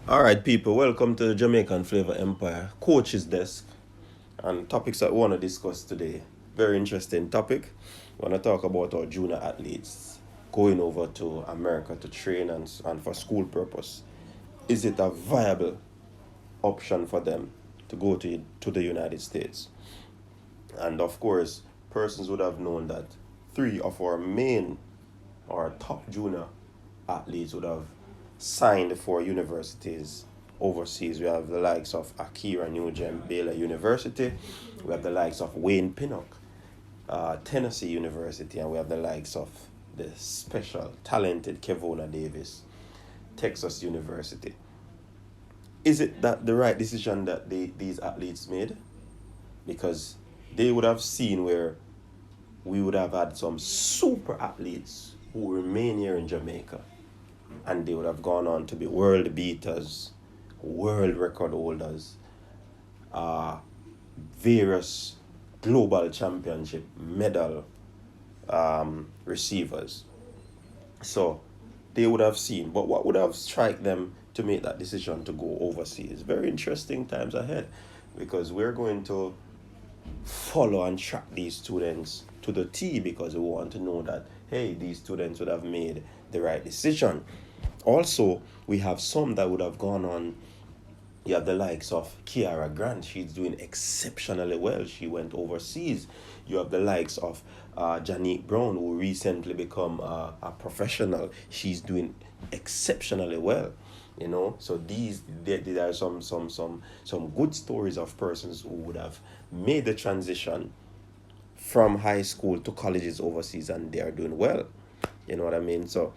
All right, people, welcome to the Jamaican Flavor Empire Coach's Desk and topics that we want to discuss today. Very interesting topic. We want to talk about our junior athletes going over to America to train and for school purpose. Is it a viable option for them to go to the United States? And of course, persons would have known that three of our main or top junior athletes would have signed for universities overseas. We have the likes of Akira Nugent, Baylor University. We have the likes of Wayne Pinnock, Tennessee University. And we have the likes of the special, talented Kevona Davis, Texas University. Is it that the right decision that these athletes made? Because they would have seen where we would have had some super athletes who remain here in Jamaica, and they would have gone on to be world beaters, world record holders, uh, various global championship medal receivers. So they would have seen, but what would have struck them to make that decision to go overseas? Very interesting times ahead, because we're going to follow and track these students to the T, because we want to know that, hey, these students would have made the right decision. Also, we have some that would have gone on. You have the likes of Kiara Grant. She's doing exceptionally well. She went overseas. You have the likes of Janique Brown, who recently become a professional. She's doing exceptionally well. So there are some good stories of persons who would have made the transition from high school to colleges overseas, and they are doing well. You know what I mean? So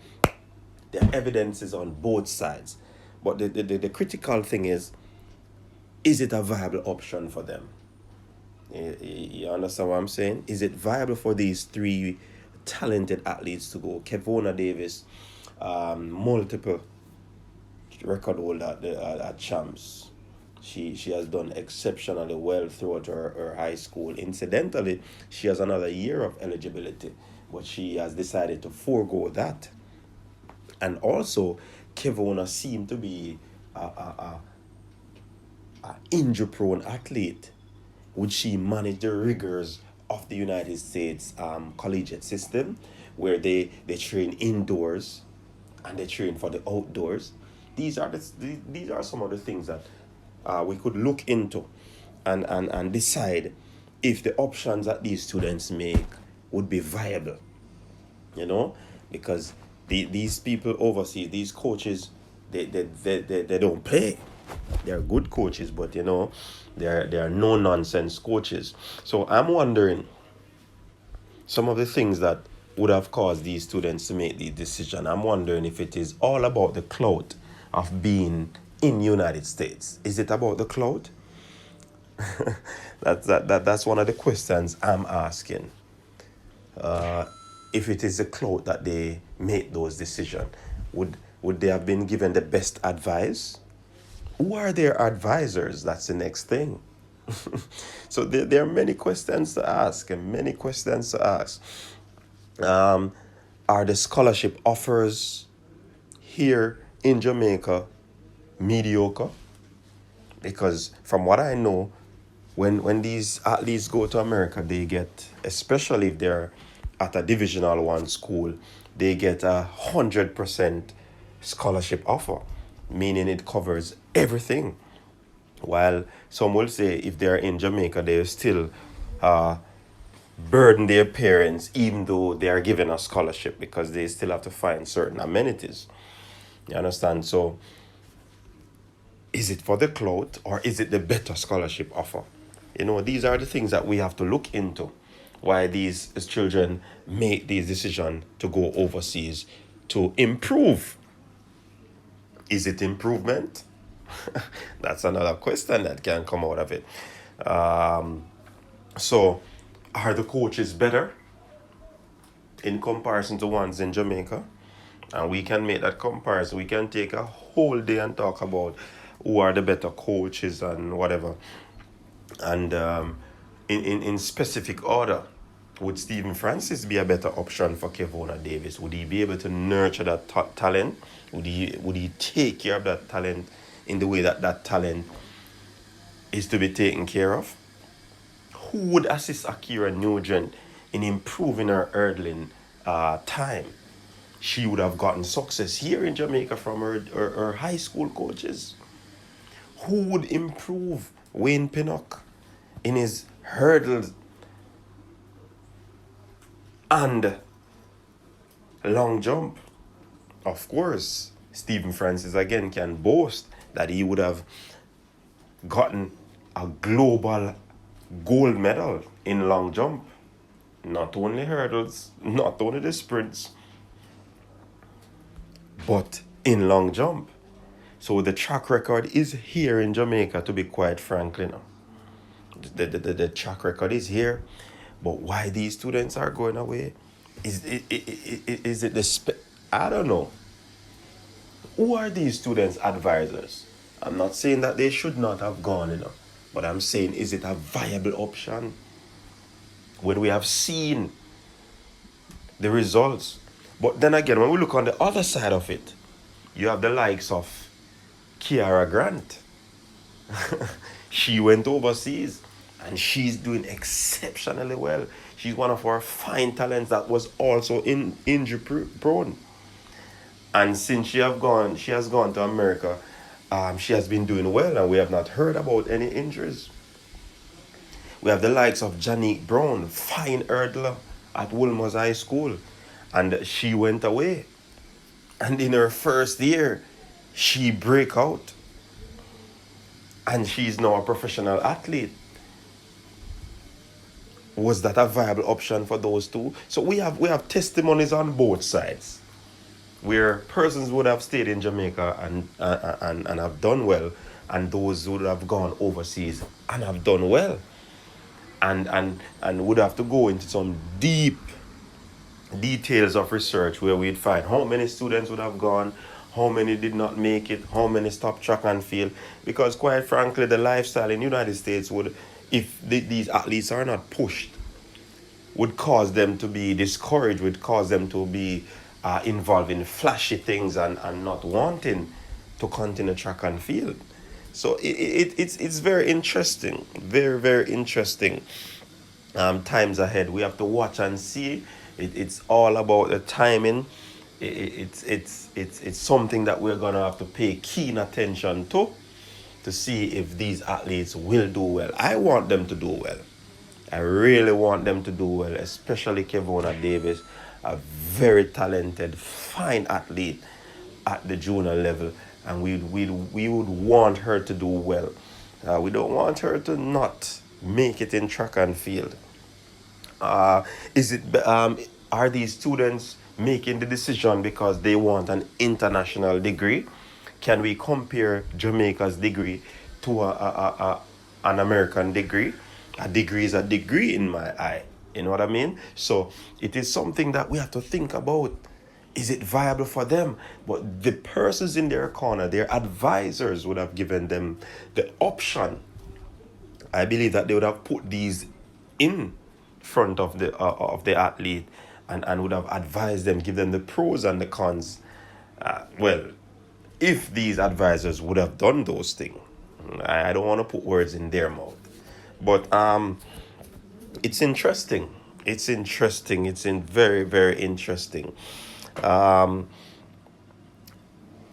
the evidence is on both sides. But the critical thing is it a viable option for them? You understand what I'm saying? Is it viable for these three talented athletes to go? Kevona Davis, multiple record holder at champs. She has done exceptionally well throughout her high school. Incidentally, she has another year of eligibility, but she has decided to forego that. And also, Kevona seemed to be a injury-prone athlete. Would she manage the rigors of the United States collegiate system, where they train indoors and they train for the outdoors? These are some of the things that we could look into and decide if the options that these students make would be viable. Because these people overseas, these coaches, they don't play. They're good coaches, but they're no nonsense coaches. So I'm wondering some of the things that would have caused these students to make the decision. I'm wondering if it is all about the clout of being in United States. Is it about the clout? That's one of the questions I'm asking. If it is the clout that they make those decisions, would they have been given the best advice? Who are their advisors? That's the next thing. So there are many questions to ask, and many questions to ask. Are the scholarship offers here in Jamaica mediocre? Because from what I know, when these athletes go to America, they get, especially if they're at a Divisional One school, they get 100% scholarship offer, meaning it covers everything. While some will say if they're in Jamaica, they still burden their parents, even though they are given a scholarship, because they still have to find certain amenities. You understand? So is it for the clout, or is it the better scholarship offer? These are the things that we have to look into, why these children make these decisions to go overseas to improve. Is it improvement? That's another question that can come out of it. So, are the coaches better in comparison to ones in Jamaica? And we can make that comparison. We can take a whole day and talk about who are the better coaches and whatever. And in specific order, would Stephen Francis be a better option for Kevona Davis? Would he be able to nurture that talent? Would he take care of that talent in the way that that talent is to be taken care of? Who would assist Akira Nugent in improving her hurdling time? She would have gotten success here in Jamaica from her high school coaches. Who would improve Wayne Pinnock in his hurdles and long jump? Of course, Stephen Francis again can boast that he would have gotten a global gold medal in long jump. Not only hurdles, not only the sprints, but in long jump. So the track record is here in Jamaica, to be quite frank. The track record is here. But why these students are going away? Is it I don't know. Who are these students' advisors? I'm not saying that they should not have gone, but I'm saying, is it a viable option? When we have seen the results. But then again, when we look on the other side of it, you have the likes of Kiara Grant. She went overseas and she's doing exceptionally well. She's one of our fine talents that was also injury prone. And since she has gone to America, she has been doing well, and we have not heard about any injuries. We have the likes of Janique Brown, fine hurdler at Wolmer's High School, and she went away. And in her first year, she break out, and she's now a professional athlete. Was that a viable option for those two? So we have testimonies on both sides, where persons would have stayed in Jamaica and have done well, and those who would have gone overseas and have done well, and would have to go into some deep details of research where we'd find how many students would have gone, how many did not make it, how many stopped track and field. Because quite frankly, the lifestyle in the United States would, if these athletes are not pushed, would cause them to be discouraged, would cause them to be involved in flashy things and not wanting to continue track and field. So it's very interesting, very, very interesting times ahead. We have to watch and see. It's all about the timing. It's something that we're gonna have to pay keen attention to see if these athletes will do well. I want them to do well. I really want them to do well, especially Kevona Davis, a very talented, fine athlete at the junior level, and we would want her to do well. We don't want her to not make it in track and field. Are these students making the decision because they want an international degree? Can we compare Jamaica's degree to an American degree? A degree is a degree in my eye. You know what I mean? So it is something that we have to think about. Is it viable for them? But the persons in their corner, their advisors, would have given them the option. I believe that they would have put these in front of the athlete and would have advised them, give them the pros and the cons. Well, if these advisors would have done those things, I don't want to put words in their mouth, but it's interesting. It's interesting. It's very, very interesting.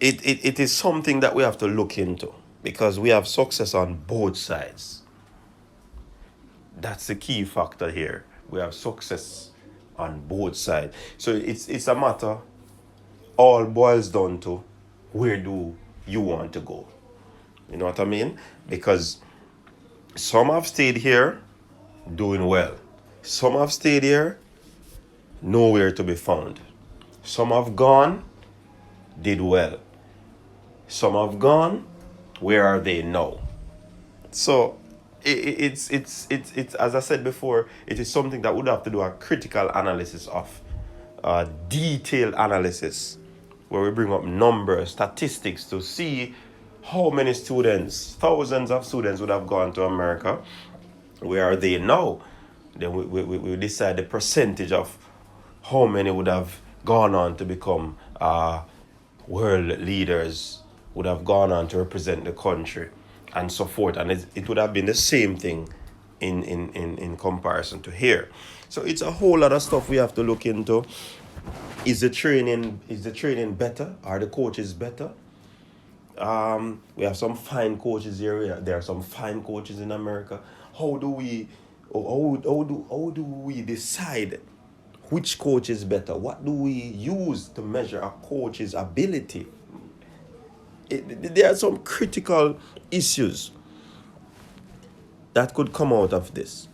It is something that we have to look into, because we have success on both sides. That's the key factor here. We have success on both sides. So it's a matter, all boils down to, where do you want to go? You know what I mean? Because some have stayed here doing well. Some have stayed here nowhere to be found. Some have gone, did well. Some have gone, where are they now? So it's as I said before, it is something that would have to do a critical analysis of, detailed analysis, where we bring up numbers, statistics to see how many students, thousands of students would have gone to America. Where are they now? Then we decide the percentage of how many would have gone on to become world leaders, would have gone on to represent the country and so forth. And it would have been the same thing in comparison to here. So it's a whole lot of stuff we have to look into. Is the training better? Are the coaches better? We have some fine coaches here. There are some fine coaches in America. How do we how do we decide which coach is better? What do we use to measure a coach's ability? There are some critical issues that could come out of this.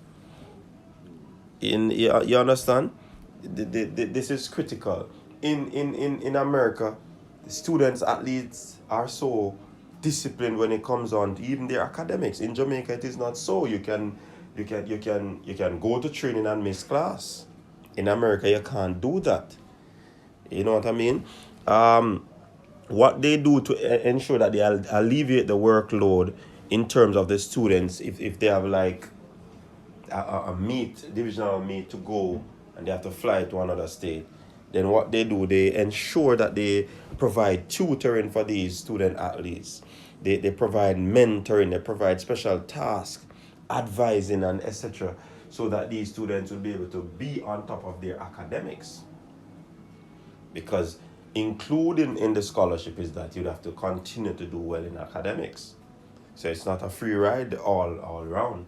You understand? This is critical. In America, students athletes are so disciplined when it comes on to even their academics. In Jamaica, it is not so. You can go to training and miss class. In America, you can't do that. You know what I mean? What they do to ensure that they alleviate the workload in terms of the students, if they have like a meet, divisional meet to go, and they have to fly to another state, then what they do, they ensure that they provide tutoring for these student athletes. They provide mentoring, they provide special tasks, advising, and etc., so that these students will be able to be on top of their academics. Because including in the scholarship is that you'd have to continue to do well in academics. So it's not a free ride all around.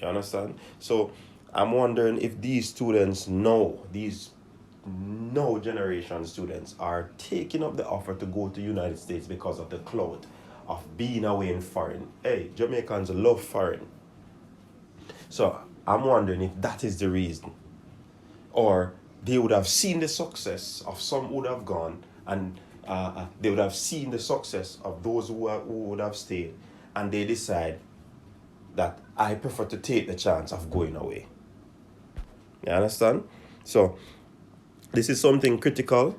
You understand? So I'm wondering if these students know, these no generation students are taking up the offer to go to United States because of the clout of being away in foreign. Hey, Jamaicans love foreign. So I'm wondering if that is the reason. Or they would have seen the success of some who would have gone, and they would have seen the success of those who would have stayed, and they decide that I prefer to take the chance of going away. You understand? So this is something critical.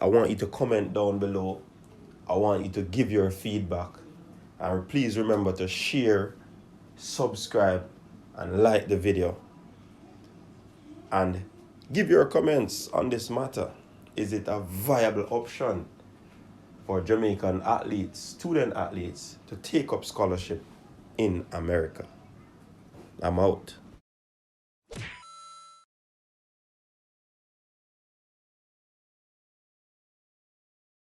I want you to comment down below. I want you to give your feedback. And please remember to share, subscribe, and like the video. And give your comments on this matter. Is it a viable option for Jamaican athletes, student athletes, to take up scholarship in America? I'm out.